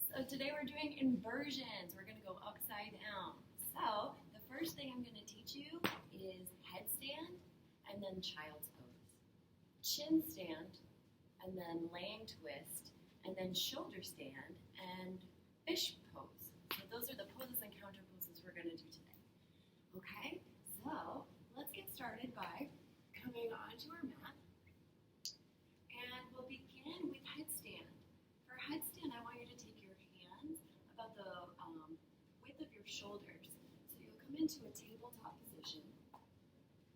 So today we're doing inversions. We're going to go upside down. So the first thing I'm going to teach you is headstand and then child's pose. Chin stand and then laying twist and then shoulder stand and fish pose. So those are the poses and counter poses we're going to do today. Okay, so let's get started by coming onto our mat. And we'll begin with headstand. For headstand, I want you to take your hands about the width of your shoulders. So you'll come into a tabletop position.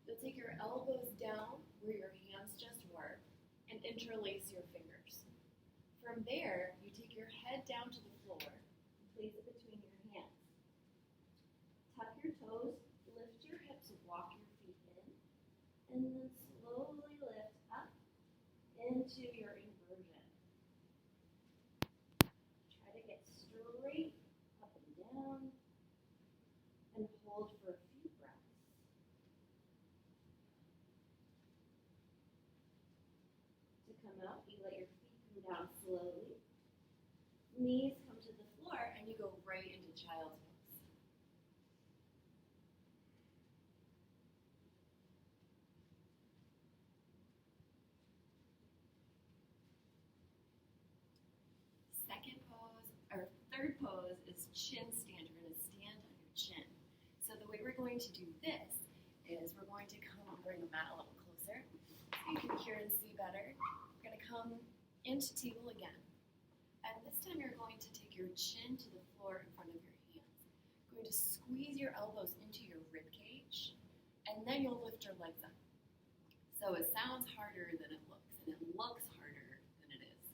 You'll take your elbows down where your hands just were and interlace your fingers. From there, you take your head down to the floor and place it between your hands. Tuck your toes, lift your hips, walk your feet in, and then slowly lift up into your inversion. Try to get straight up and down and hold for a few breaths. To come out, you let your feet come down slowly. Knees come to the floor and you go right into child's pose. Third pose is chin stand. You're going to stand on your chin. So the way we're going to do this is we're going to come and bring the mat a little closer so you can hear and see better. We're going to come into table again. And this time you're going to take your chin to the floor in front of your hands. You're going to squeeze your elbows into your rib cage, and then you'll lift your legs up. So it sounds harder than it looks, and it looks harder than it is.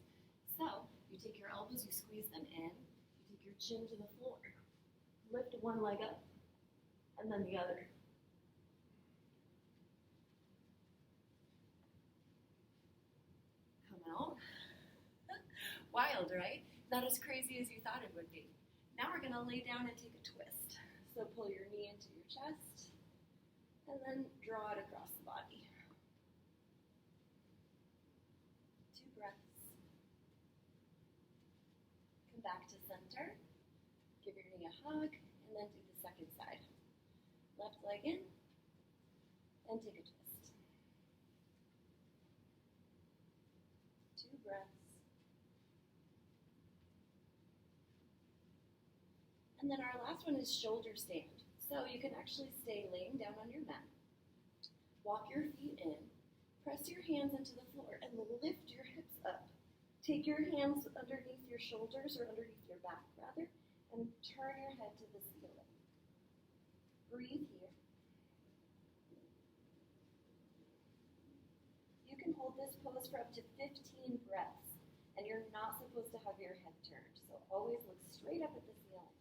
So you take your elbows, you squeeze them in, you take your chin to the floor. Lift one leg up, and then the other. Come out. Wild, right? Not as crazy as you thought it would be. Now we're going to lay down and take a twist. So pull your knee into your chest, and then draw it across the body. 2 breaths. Come back to center. Give your knee a hug, and then do the second side. Left leg in, and take a twist. 2 breaths. And then our last one is shoulder stand. So you can actually stay laying down on your mat. Walk your feet in. Press your hands into the floor and lift your hips up. Take your hands underneath your shoulders, or underneath your back rather, and turn your head to the ceiling. Breathe here. You can hold this pose for up to 15 breaths, and you're not supposed to have your head turned, so always look straight up at the ceiling.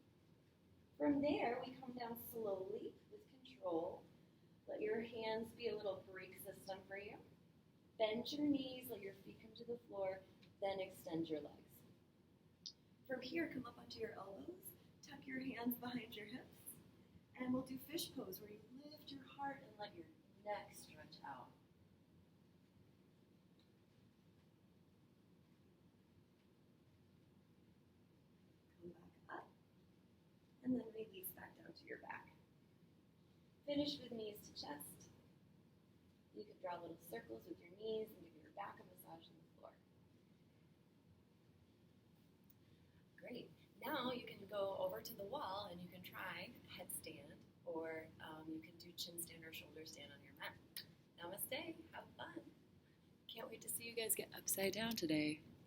From there, we come down slowly with control. Let your hands be a little brake system for you. Bend your knees, let your feet come to the floor, then extend your legs. From here, come up onto your elbows, tuck your hands behind your hips, and we'll do fish pose where you lift your heart and let your neck stretch out. Come back up, and then release back down to your back. Finish with knees to chest. You can draw little circles with your knees and give your back a massage on the floor. Great. Now you can go over to the wall and you can try headstand, or you can do chin stand or shoulder stand on your mat. Namaste. Have fun. Can't wait to see you guys get upside down today.